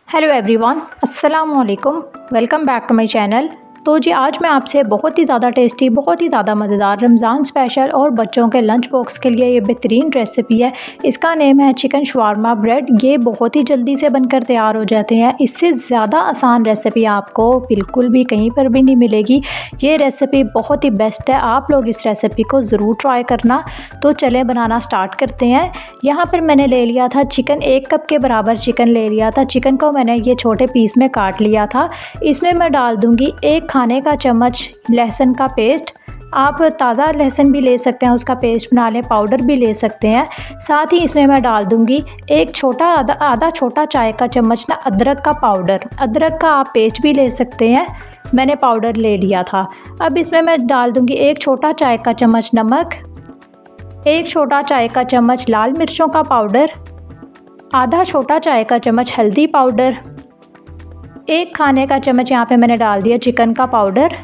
Hello everyone, अस्सलाम वालेकुम। Welcome back to my channel. तो जी आज मैं आपसे बहुत ही ज़्यादा टेस्टी, बहुत ही ज़्यादा मज़ेदार रमज़ान स्पेशल और बच्चों के लंच बॉक्स के लिए ये बेहतरीन रेसिपी है। इसका नेम है चिकन शवारमा ब्रेड। ये बहुत ही जल्दी से बनकर तैयार हो जाते हैं। इससे ज़्यादा आसान रेसिपी आपको बिल्कुल भी कहीं पर भी नहीं मिलेगी। ये रेसिपी बहुत ही बेस्ट है, आप लोग इस रेसिपी को ज़रूर ट्राई करना। तो चलें बनाना स्टार्ट करते हैं। यहाँ पर मैंने ले लिया था चिकन, 1 कप के बराबर चिकन ले लिया था। चिकन को मैंने ये छोटे पीस में काट लिया था। इसमें मैं डाल दूँगी 1 खाने का चम्मच लहसुन का पेस्ट। आप ताज़ा लहसुन भी ले सकते हैं, उसका पेस्ट बना लें, पाउडर भी ले सकते हैं। साथ ही इसमें मैं डाल दूंगी आधा छोटा चाय का चम्मच ना अदरक का पाउडर। अदरक का आप पेस्ट भी ले सकते हैं, मैंने पाउडर ले लिया था। अब इसमें मैं डाल दूंगी 1 छोटा चाय का चम्मच नमक, 1 छोटा चाय का चम्मच लाल मिर्चों का पाउडर, आधा छोटा चाय का चम्मच हल्दी पाउडर, 1 खाने का चम्मच यहाँ पे मैंने डाल दिया चिकन का पाउडर,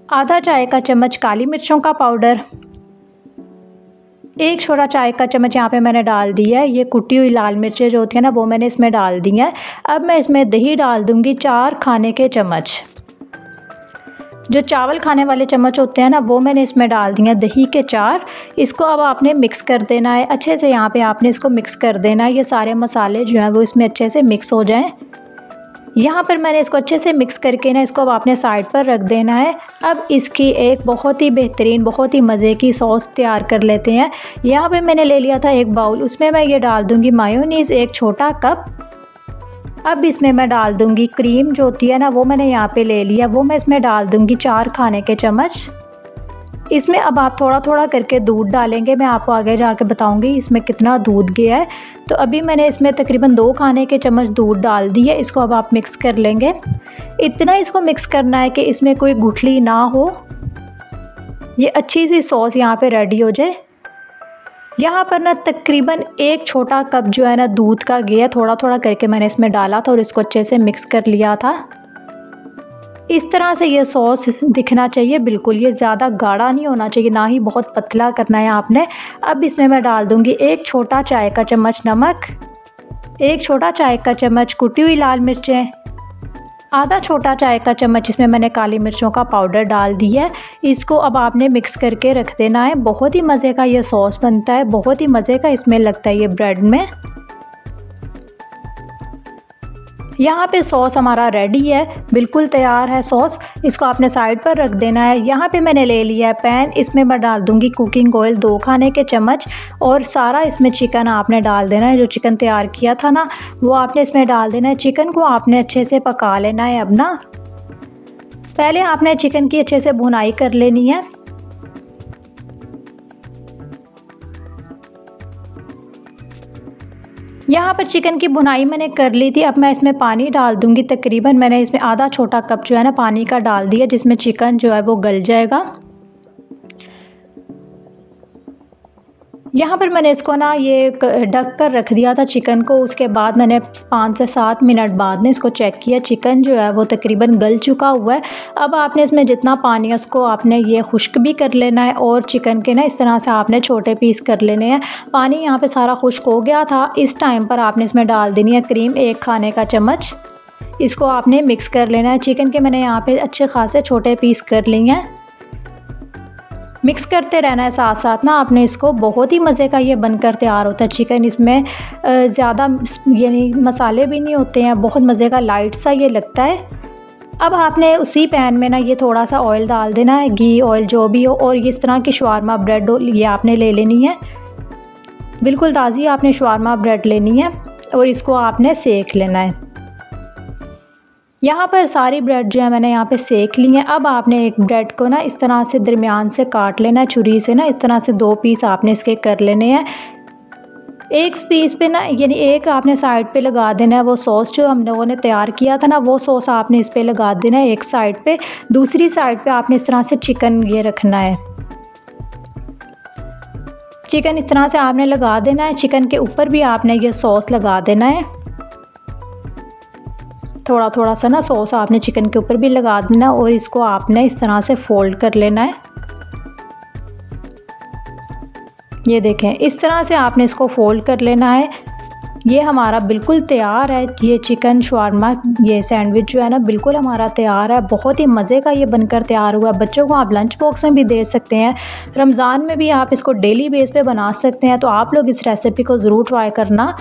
आधा चाय का चम्मच काली मिर्चों का पाउडर, 1 छोटा चाय का चम्मच यहाँ पे मैंने डाल दिया है ये कुटी हुई लाल मिर्चें जो होती है ना, वो मैंने इसमें डाल दी हैं। अब मैं इसमें दही डाल दूँगी 4 खाने के चम्मच। जो चावल खाने वाले चम्मच होते हैं ना, वो मैंने इसमें डाल दिए हैं दही के 4। इसको अब आपने मिक्स कर देना है अच्छे से। यहाँ पे आपने इसको मिक्स कर देना है, ये सारे मसाले जो हैं वो इसमें अच्छे से मिक्स हो जाएं। यहाँ पर मैंने इसको अच्छे से मिक्स करके ना इसको अब आपने साइड पर रख देना है। अब इसकी एक बहुत ही बेहतरीन, बहुत ही मज़े की सॉस तैयार कर लेते हैं। यहाँ पे मैंने ले लिया था 1 बाउल, उसमें मैं ये डाल दूँगी मायोनीज़ 1 छोटा कप। अब इसमें मैं डाल दूँगी क्रीम जो होती है ना, वो मैंने यहाँ पे ले लिया, वो मैं इसमें डाल दूँगी 4 खाने के चम्मच। इसमें अब आप थोड़ा थोड़ा करके दूध डालेंगे, मैं आपको आगे जाके बताऊंगी इसमें कितना दूध गया है। तो अभी मैंने इसमें तकरीबन 2 खाने के चम्मच दूध डाल दी है। इसको अब आप मिक्स कर लेंगे। इतना इसको मिक्स करना है कि इसमें कोई गुठली ना हो, ये अच्छी सी सॉस यहाँ पे रेडी हो जाए। यहाँ पर ना तकरीबन 1 छोटा कप जो है ना दूध का गया, थोड़ा थोड़ा करके मैंने इसमें डाला था और इसको अच्छे से मिक्स कर लिया था। इस तरह से ये सॉस दिखना चाहिए, बिल्कुल ये ज़्यादा गाढ़ा नहीं होना चाहिए, ना ही बहुत पतला करना है आपने। अब इसमें मैं डाल दूँगी 1 छोटा चाय का चम्मच नमक, 1 छोटा चाय का चम्मच कुटी हुई लाल मिर्चें, आधा छोटा चाय का चम्मच इसमें मैंने काली मिर्चों का पाउडर डाल दिया है। इसको अब आपने मिक्स करके रख देना है। बहुत ही मज़े का ये सॉस बनता है, बहुत ही मज़े का इसमें लगता है ये ब्रेड में। यहाँ पे सॉस हमारा रेडी है, बिल्कुल तैयार है सॉस। इसको आपने साइड पर रख देना है। यहाँ पे मैंने ले लिया है पैन, इसमें मैं डाल दूँगी कुकिंग ऑयल 2 खाने के चम्मच और सारा इसमें चिकन आपने डाल देना है। जो चिकन तैयार किया था ना, वो आपने इसमें डाल देना है। चिकन को आपने अच्छे से पका लेना है। अब ना पहले आपने चिकन की अच्छे से भुनाई कर लेनी है। यहाँ पर चिकन की भुनाई मैंने कर ली थी। अब मैं इसमें पानी डाल दूँगी। तकरीबन मैंने इसमें आधा छोटा कप जो है ना पानी का डाल दिया, जिसमें चिकन जो है वो गल जाएगा। यहाँ पर मैंने इसको ना ये ढक कर रख दिया था चिकन को। उसके बाद मैंने 5 से 7 मिनट बाद ने इसको चेक किया, चिकन जो है वो तकरीबन गल चुका हुआ है। अब आपने इसमें जितना पानी है उसको आपने ये खुश्क भी कर लेना है और चिकन के ना इस तरह से आपने छोटे पीस कर लेने हैं। पानी यहाँ पे सारा खुश्क हो गया था। इस टाइम पर आपने इसमें डाल देनी है क्रीम 1 खाने का चम्मच। इसको आपने मिक्स कर लेना है। चिकन के मैंने यहाँ पे अच्छे खासे छोटे पीस कर लिए हैं। मिक्स करते रहना है साथ साथ ना आपने इसको। बहुत ही मज़े का ये बनकर तैयार होता है चिकन। इसमें ज़्यादा यानी मसाले भी नहीं होते हैं, बहुत मज़े का लाइट सा ये लगता है। अब आपने उसी पैन में ना ये थोड़ा सा ऑयल डाल देना है, घी ऑयल जो भी हो, और इस तरह की शवारमा ब्रेड ये आपने ले लेनी है। बिल्कुल ताज़ी आपने शवारमा ब्रेड लेनी है और इसको आपने सेक लेना है। यहाँ पर सारी ब्रेड जो है मैंने यहाँ पे सेक ली है। अब आपने एक ब्रेड को ना इस तरह से दरमियान से काट लेना है छुरी से ना, इस तरह से 2 पीस आपने इसके कर लेने हैं। एक पीस पे ना यानी एक आपने साइड पे लगा देना है वो सॉस जो हम लोगों ने तैयार किया था ना, वो सॉस आपने इस पे लगा देना है एक साइड पे। दूसरी साइड पे आपने इस तरह से चिकन ये रखना है। चिकन इस तरह से आपने लगा देना है। चिकन के ऊपर भी आपने ये सॉस लगा देना है। थोड़ा थोड़ा सा ना सॉस आपने चिकन के ऊपर भी लगा देना और इसको आपने इस तरह से फोल्ड कर लेना है। ये देखें, इस तरह से आपने इसको फोल्ड कर लेना है। ये हमारा बिल्कुल तैयार है। ये चिकन शवारमा, ये सैंडविच जो है ना बिल्कुल हमारा तैयार है। बहुत ही मज़े का ये बनकर तैयार हुआ। बच्चों को आप लंच बॉक्स में भी दे सकते हैं। रमज़ान में भी आप इसको डेली बेस पे बना सकते हैं। तो आप लोग इस रेसिपी को ज़रूर ट्राई करना।